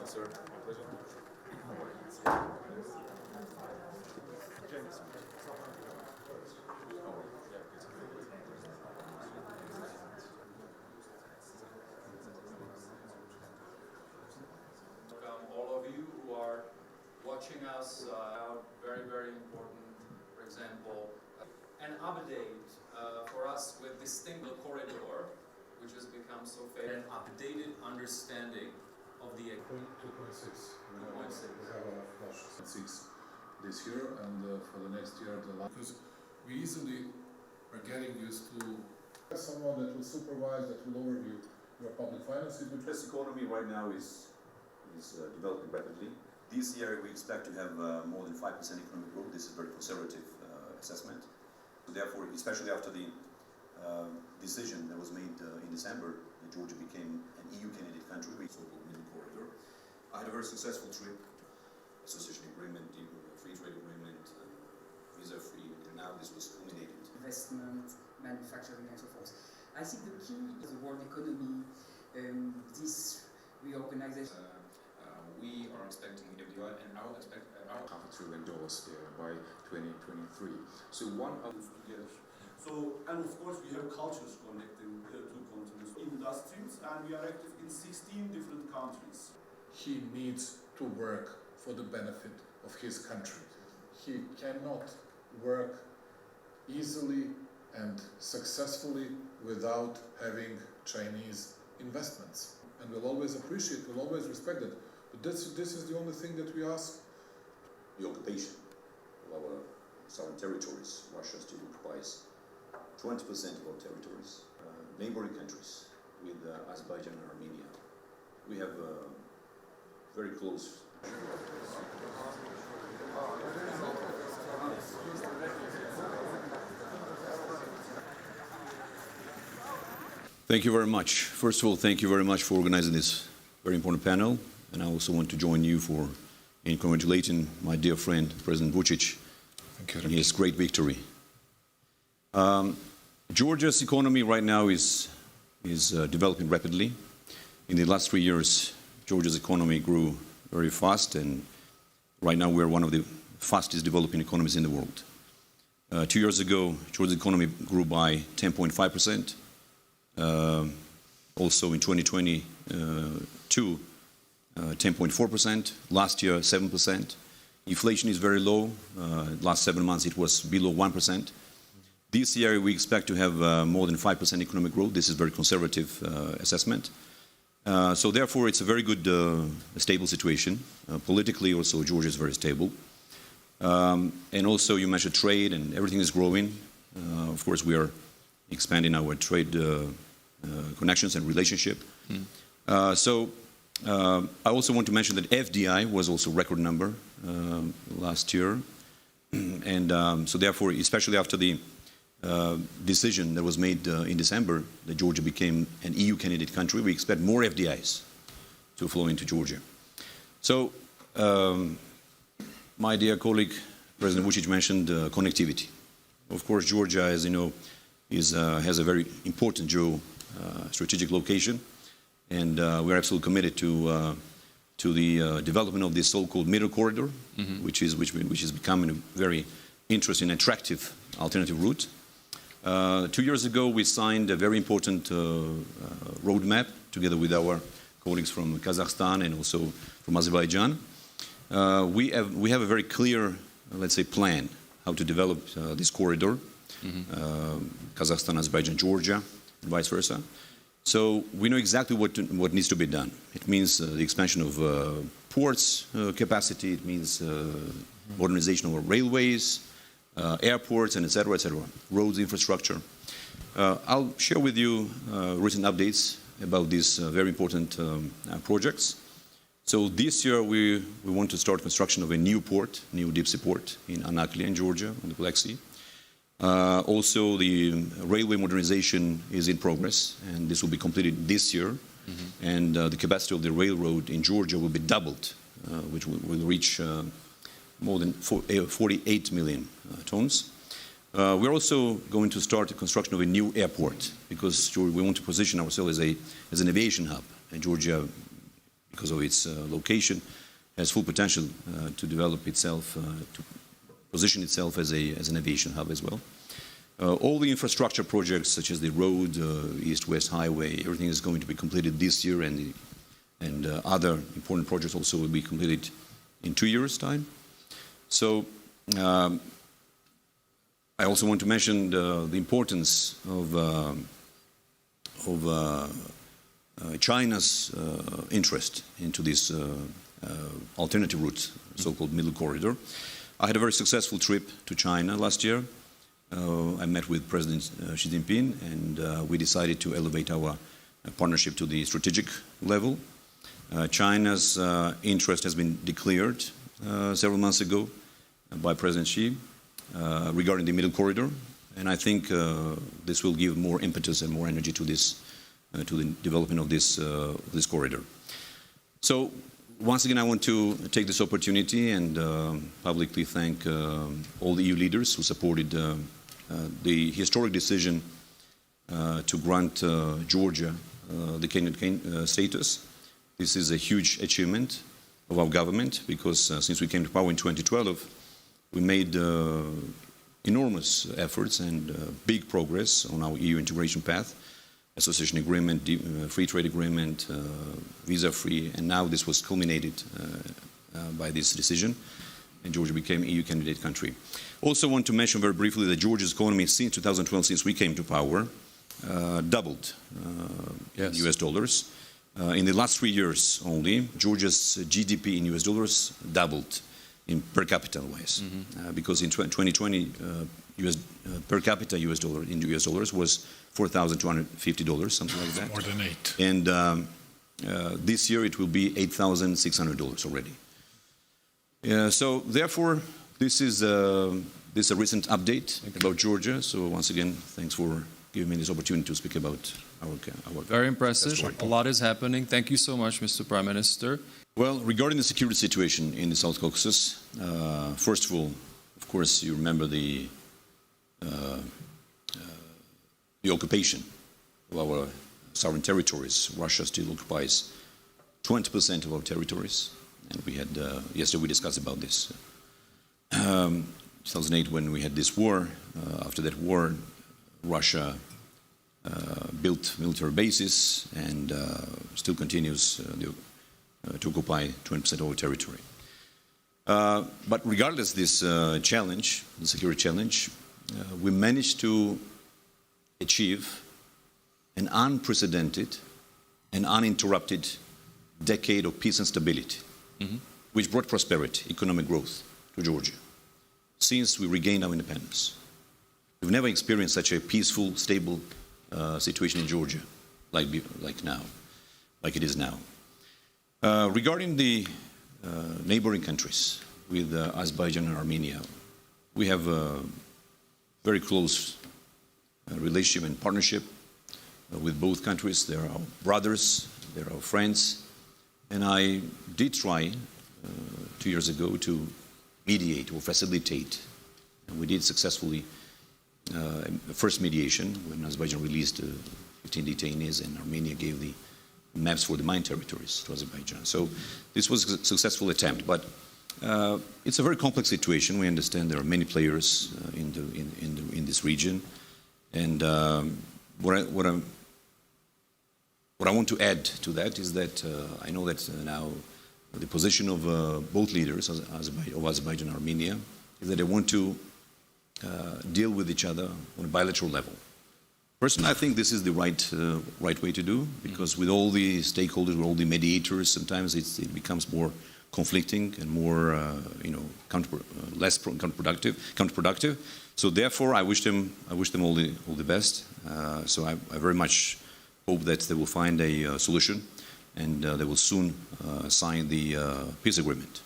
sir. My pleasure. All of you who are watching us, very, very important, for example, an update for us with this single corridor, which has become so famous, an updated understanding of the 2.6. 2.6. We have a flush 6 this year, and for the next year, because we easily are getting used to someone that will supervise, that will overview your public finances. The U.S. economy right now is developing rapidly. This year we expect to have more than 5% economic growth. This is a very conservative assessment. So therefore, especially after the decision that was made in December, that Georgia became an EU candidate country, so-called middle corridor. I had a very successful trip, association agreement, free trade agreement, visa-free, and now this was culminated. Investment, manufacturing, and so forth. I think the key is the world economy, this reorganization. We are expecting FDI and our $500 billion by 2023. So one of together. So, and of course we have cultures connecting the two continents, industries, and we are active in 16 different countries. He needs to work for the benefit of his country. He cannot work easily and successfully without having Chinese investments. And we'll always appreciate, we'll always respect it. But this is the only thing that we ask. The occupation of our southern territories. Russia still occupies 20% of our territories. Neighboring countries with Azerbaijan and Armenia. We have very close. Thank you very much. First of all, thank you very much for organizing this very important panel. And I also want to join you in congratulating my dear friend, President Vučić, on his great victory. Georgia's economy right now is developing rapidly. In the last 3 years, Georgia's economy grew very fast, and right now we're one of the fastest developing economies in the world. 2 years ago, Georgia's economy grew by 10.5%. Also in 2022, 10.4%. Last year, 7%. Inflation is very low. Last 7 months, it was below 1%. This year, we expect to have more than 5% economic growth. This is a very conservative assessment. So therefore, it's a very good, stable situation. Politically, also, Georgia is very stable. And also, you mentioned trade, and everything is growing. Of course, we are expanding our trade connections and relationship. I also want to mention that FDI was also a record number last year. And so therefore, especially after the decision that was made in December that Georgia became an EU candidate country, we expect more FDIs to flow into Georgia. So, my dear colleague, President Vučić mentioned connectivity. Of course, Georgia, as you know, has a very important strategic location. And we're absolutely committed to the development of this so-called middle corridor, which is becoming a very interesting, attractive alternative route. 2 years ago, we signed a very important roadmap together with our colleagues from Kazakhstan and also from Azerbaijan. We have a very clear, let's say, plan how to develop this corridor, Kazakhstan, Azerbaijan, Georgia, and vice versa. So we know exactly what needs to be done. It means the expansion of ports capacity. It means modernization of our railways, airports, and et cetera, roads infrastructure. I'll share with you recent updates about these very important projects. So this year we want to start construction of a new port, new deep sea port in Anakli in Georgia on the Black Sea. Also, the railway modernization is in progress, and this will be completed this year. And the capacity of the railroad in Georgia will be doubled, which will reach more than 48 million tons. We're also going to start the construction of a new airport because we want to position ourselves as an aviation hub. And Georgia because of its location, has full potential to develop itself, to position itself as an aviation hub as well. All the infrastructure projects, such as the road, East-West Highway, everything is going to be completed this year, and other important projects also will be completed in 2 years' time. So I also want to mention the importance of China's interest into this alternative route, so-called middle corridor. I had a very successful trip to China last year. I met with President Xi Jinping, and we decided to elevate our partnership to the strategic level. China's interest has been declared several months ago by President Xi regarding the middle corridor, and I think this will give more impetus and more energy to this, to the development of this corridor. So once again, I want to take this opportunity and publicly thank all the EU leaders who supported the historic decision to grant Georgia the candidate status. This is a huge achievement of our government because since we came to power in 2012, we made enormous efforts and big progress on our EU integration path. Association agreement, free trade agreement, visa-free, and now this was culminated by this decision, and Georgia became EU candidate country. Also want to mention very briefly that Georgia's economy since 2012, since we came to power, doubled in US dollars. In the last 3 years only, Georgia's GDP in US dollars doubled in per capita wise, because in 2020, per capita US dollar in US dollars was $4,250, something like that. More than 8. And this year it will be $8,600 already. So therefore, this is a recent update about Georgia. So once again, thanks for giving me this opportunity to speak about our very impressive. A lot is happening. Thank you so much, Mr. Prime Minister. Well, regarding the security situation in the South Caucasus, first of all, of course, you remember the occupation of our sovereign territories. Russia still occupies 20% of our territories, and we had yesterday we discussed about this. 2008, when we had this war, after that war, Russia built military bases and still continues to occupy 20% of our territory. But regardless of this challenge, the security challenge, we managed to achieve an unprecedented and uninterrupted decade of peace and stability, which brought prosperity, economic growth to Georgia since we regained our independence. We've never experienced such a peaceful, stable situation in Georgia like now, like it is now. Regarding the neighboring countries with Azerbaijan and Armenia, we have a very close relationship and partnership with both countries. They are our brothers, they're our friends, and I did try 2 years ago to mediate or facilitate, and we did successfully first mediation when Azerbaijan released 15 detainees and Armenia gave the maps for the mine territories to Azerbaijan. So this was a successful attempt, but it's a very complex situation. We understand there are many players in this region, and what I want to add to that is that I know that now the position of both leaders of Azerbaijan and Armenia is that they want to deal with each other on a bilateral level. Personally, I think this is the right way to do, because with all the stakeholders, with all the mediators, sometimes it becomes more conflicting and more, less counterproductive. So therefore, I wish them all the best. So I very much hope that they will find a solution, and they will soon sign the peace agreement.